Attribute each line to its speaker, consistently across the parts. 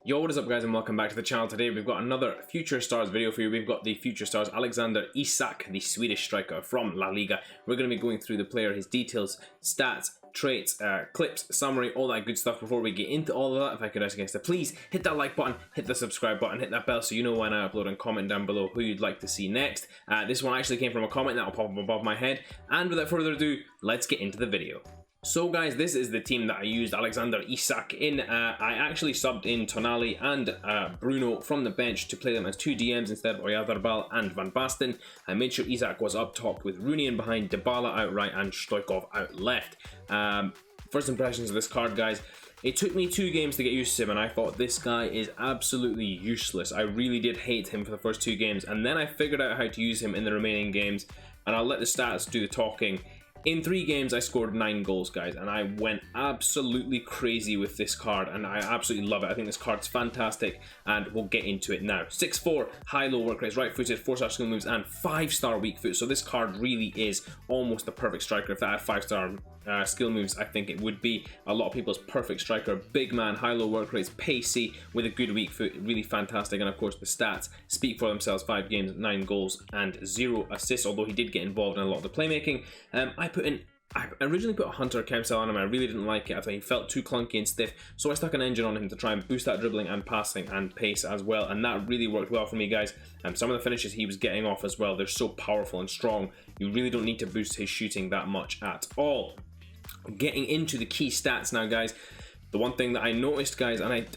Speaker 1: Yo, what is up guys, and welcome back to the channel. Today we've got another Future Stars video for you. We've got the Future Stars Alexander Isak, the Swedish striker from La Liga. We're going to be going through the player, his details, stats, traits, clips, summary, all that good stuff. Before we get into all of that, if I could ask you guys to please hit that like button, hit the subscribe button, hit that bell so you know when I upload, and comment down below who you'd like to see next. This one actually came from a comment that will pop up above my head. And without further ado, let's get into the video. So guys, this is the team that I used Alexander Isak in. I actually subbed in Tonali and Bruno from the bench to play them as two DMs instead of Oyarzabal and Van Basten. I made sure Isak was up top with Rooney in behind, Dybala out right and Stoichkov out left. First impressions of this card, guys. It took me 2 games to get used to him, and I thought this guy is absolutely useless. I really did hate him for the first 2 games, and then I figured out how to use him in the remaining games, and I'll let the stats do the talking. In 3 games, I scored 9 goals, guys, and I went absolutely crazy with this card, and I absolutely love it. I think this card's fantastic, and we'll get into it now. 6'4", high-low work rates, right-footed, 4-star skill moves, and 5-star weak foot. So this card really is almost the perfect striker. If that had 5-star skill moves, I think it would be a lot of people's perfect striker. Big man, high-low work rates, pacey, with a good weak foot, really fantastic. And of course, the stats speak for themselves. 5 games, 9 goals, and 0 assists, although he did get involved in a lot of the playmaking. I originally put a Hunter chem style on him. I really didn't like it. I thought he felt too clunky and stiff, so I stuck an engine on him to try and boost that dribbling and passing and pace as well, and that really worked well for me, guys. Some of the finishes he was getting off as well, they're so powerful and strong. You really don't need to boost his shooting that much at all. Getting into the key stats now, guys. The one thing that I noticed, guys, and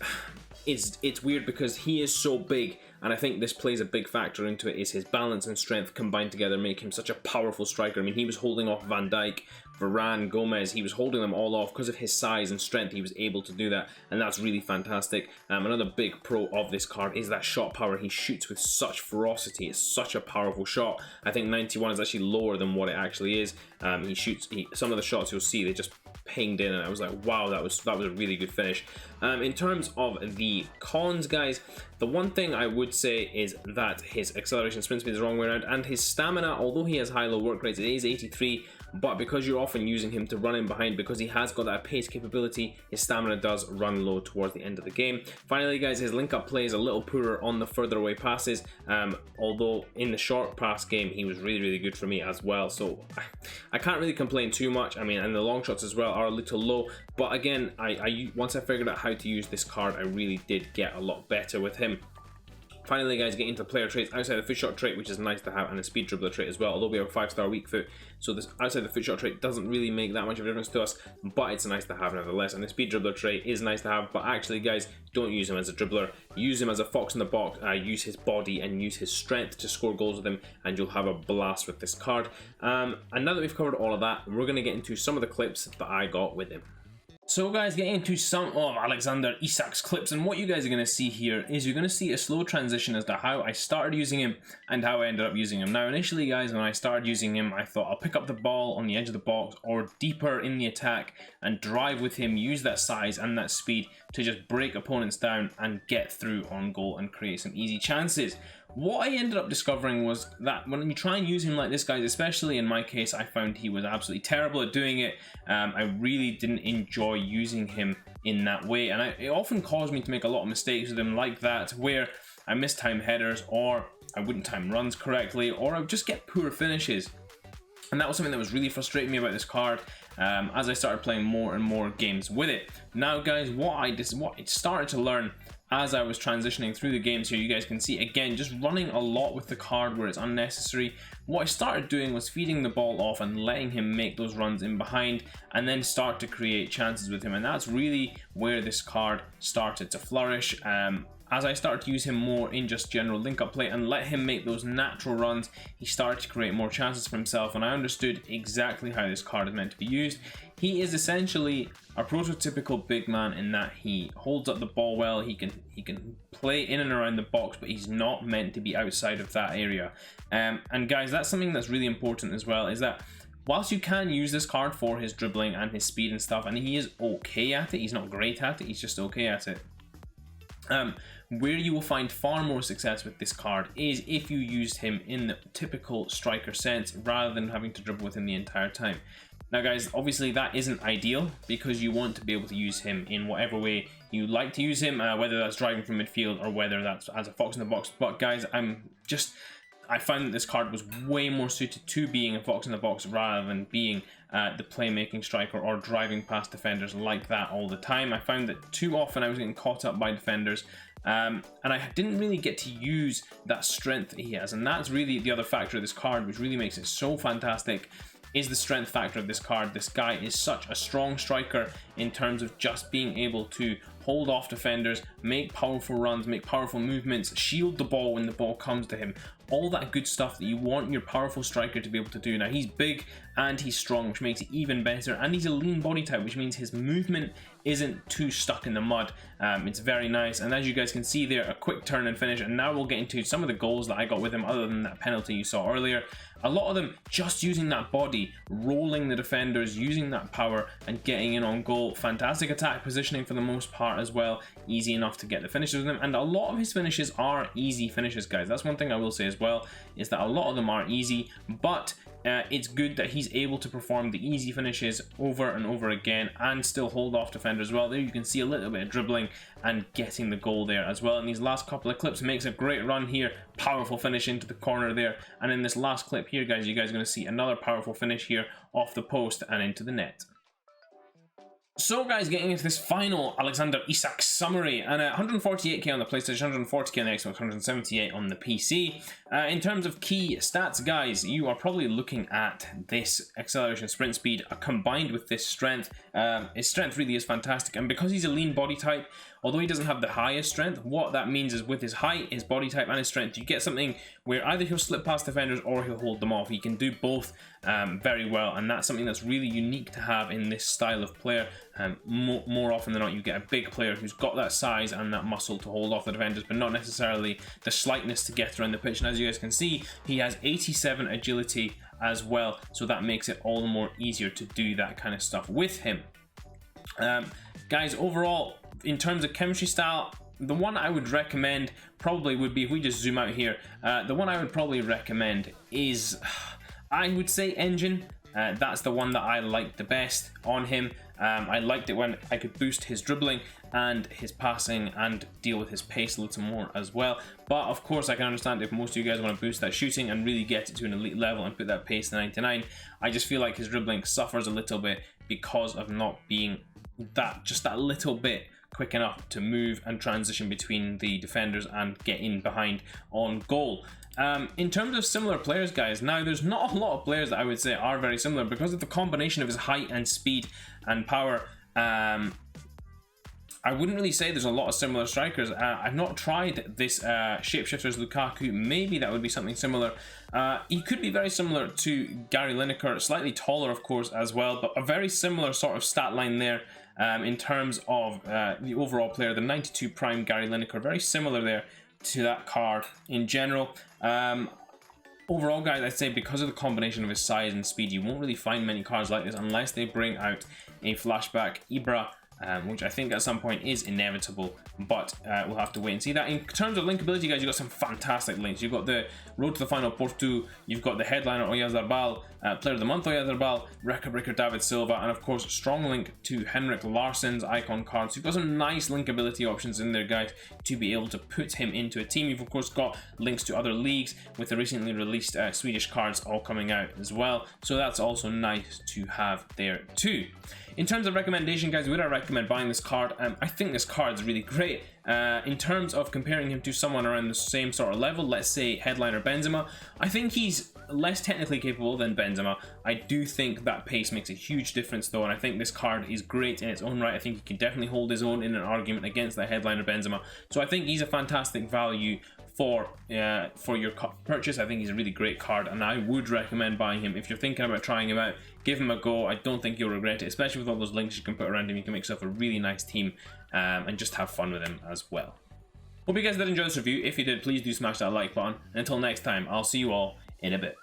Speaker 1: it's weird because he is so big, and I think this plays a big factor into it, is his balance and strength combined together make him such a powerful striker. I mean, he was holding off Van Dijk, Varane, Gomez. He was holding them all off because of his size and strength. He was able to do that, and that's really fantastic. Another big pro of this card is that shot power. He shoots with such ferocity. It's such a powerful shot. I think 91 is actually lower than what it actually is. He shoots, some of the shots you'll see, they just pinged in, and I was like, wow, that was a really good finish. In terms of the cons, guys, the one thing I would say is that his acceleration sprint speed is the wrong way around, and his stamina, although he has high-low work rates, it is 83, but because you're often using him to run in behind, because he has got that pace capability, his stamina does run low towards the end of the game. Finally, guys, his link-up play is a little poorer on the further away passes, although in the short pass game, he was really good for me as well, so I can't really complain too much. I mean, and the long shots as well are a little low, but again, once I figured out how to use this card, I really did get a lot better with him. Finally, guys, getting into player traits, outside the foot shot trait, which is nice to have, and a speed dribbler trait as well, although we have a 5-star weak foot, so this outside the foot shot trait doesn't really make that much of a difference to us, but it's nice to have nevertheless. And the speed dribbler trait is nice to have, but actually, guys, don't use him as a dribbler. Use him as a fox in the box. Use his body and use his strength to score goals with him, and you'll have a blast with this card. And now that we've covered all of that, we're going to get into some of the clips that I got with him. So guys, getting into some of Alexander Isak's clips, and what you guys are going to see here is you're going to see a slow transition as to how I started using him and how I ended up using him. Now initially, guys, when I started using him, I thought I'll pick up the ball on the edge of the box or deeper in the attack and drive with him, use that size and that speed to just break opponents down and get through on goal and create some easy chances. What I ended up discovering was that when you try and use him like this, guys, especially in my case, I found he was absolutely terrible at doing it. I really didn't enjoy using him in that way, and it often caused me to make a lot of mistakes with him like that, where I mistime headers, or I wouldn't time runs correctly, or I would just get poor finishes. And that was something that was really frustrating me about this card as I started playing more and more games with it. Now, guys, what I started to learn as I was transitioning through the games here, you guys can see, again, just running a lot with the card where it's unnecessary. What I started doing was feeding the ball off and letting him make those runs in behind, and then start to create chances with him. And that's really where this card started to flourish. As I started to use him more in just general link-up play and let him make those natural runs, he started to create more chances for himself, and I understood exactly how this card is meant to be used. He is essentially a prototypical big man in that he holds up the ball well, he can play in and around the box, but he's not meant to be outside of that area. And guys, that's something that's really important as well, is that whilst you can use this card for his dribbling and his speed and stuff, and he is okay at it, he's not great at it, he's just okay at it. Where you will find far more success with this card is if you used him in the typical striker sense rather than having to dribble with him the entire time. Now guys, obviously that isn't ideal because you want to be able to use him in whatever way you like to use him, whether that's driving from midfield or whether that's as a fox in the box. But guys, I found that this card was way more suited to being a fox in the box rather than being the playmaking striker or driving past defenders like that all the time. I found that too often I was getting caught up by defenders, and I didn't really get to use that strength that he has. And that's really the other factor of this card, which really makes it so fantastic, is the strength factor of this card. This guy is such a strong striker in terms of just being able to hold off defenders, make powerful runs, make powerful movements, shield the ball when the ball comes to him. All that good stuff that you want your powerful striker to be able to do. Now, he's big and he's strong, which makes it even better, and he's a lean body type, which means his movement isn't too stuck in the mud. It's very nice, and as you guys can see there, a quick turn and finish. And now we'll get into some of the goals that I got with him other than that penalty you saw earlier. A lot of them just using that body, rolling the defenders, using that power and getting in on goal. Fantastic attack positioning for the most part as well, easy enough to get the finishes with him, and a lot of his finishes are easy finishes, guys. That's one thing I will say as well, is that a lot of them are easy, but it's good that he's able to perform the easy finishes over and over again and still hold off defenders as well. There you can see a little bit of dribbling and getting the goal there as well. In these last couple of clips, makes a great run here, powerful finish into the corner there, and in this last clip here, guys, you guys are going to see another powerful finish here off the post and into the net. So guys, getting into this final Alexander Isak summary, and 148k on the PlayStation, 140k on the Xbox, 178 on the PC. In terms of key stats, guys, you are probably looking at this acceleration, sprint speed, combined with this strength. His strength really is fantastic, and because he's a lean body type, although he doesn't have the highest strength, what that means is with his height, his body type, and his strength, you get something where either he'll slip past defenders or he'll hold them off. He can do both very well, and that's something that's really unique to have in this style of player. More often than not, you get a big player who's got that size and that muscle to hold off the defenders, but not necessarily the slightness to get around the pitch. And as you guys can see, he has 87 agility as well, so that makes it all the more easier to do that kind of stuff with him. Guys, overall, in terms of chemistry style, the one I would recommend probably would be, if we just zoom out here, the one I would probably recommend is, I would say Engine. That's the one that I liked the best on him. I liked it when I could boost his dribbling and his passing and deal with his pace a little more as well. But of course, I can understand if most of you guys want to boost that shooting and really get it to an elite level and put that pace to 99. I just feel like his dribbling suffers a little bit because of not being just that little bit quick enough to move and transition between the defenders and get in behind on goal. In terms of similar players, guys, now there's not a lot of players that I would say are very similar because of the combination of his height and speed and power. I wouldn't really say there's a lot of similar strikers. I've not tried this Shapeshifters Lukaku. Maybe that would be something similar. He could be very similar to Gary Lineker, slightly taller of course as well, but a very similar sort of stat line there. In terms of the overall player, the 92 prime Gary Lineker, very similar there to that card in general. Overall, guys, I'd say because of the combination of his size and speed, you won't really find many cards like this unless they bring out a flashback Ibra, which I think at some point is inevitable, but we'll have to wait and see that. In terms of linkability, guys, you've got some fantastic links. You've got the Road to the Final Porto, you've got the headliner Oyarzabal, Player of the Month Oyarzabal, Record Breaker David Silva, and of course strong link to Henrik Larsson's icon cards. So you've got some nice linkability options in there, guys, to be able to put him into a team. You've of course got links to other leagues with the recently released Swedish cards all coming out as well, so that's also nice to have there too. In terms of recommendation, guys, would I recommend buying this card? I think this card is really great. In terms of comparing him to someone around the same sort of level, let's say headliner Benzema, I think he's less technically capable than Benzema. I do think that pace makes a huge difference though, and I think this card is great in its own right. I think he can definitely hold his own in an argument against that headliner Benzema. So I think he's a fantastic value for your purchase. I think he's a really great card, and I would recommend buying him. If you're thinking about trying him out, give him a go. I don't think you'll regret it, especially with all those links you can put around him. You can make yourself a really nice team and just have fun with him as well. Hope you guys did enjoy this review. If you did, please do smash that like button. And until next time, I'll see you all in a bit.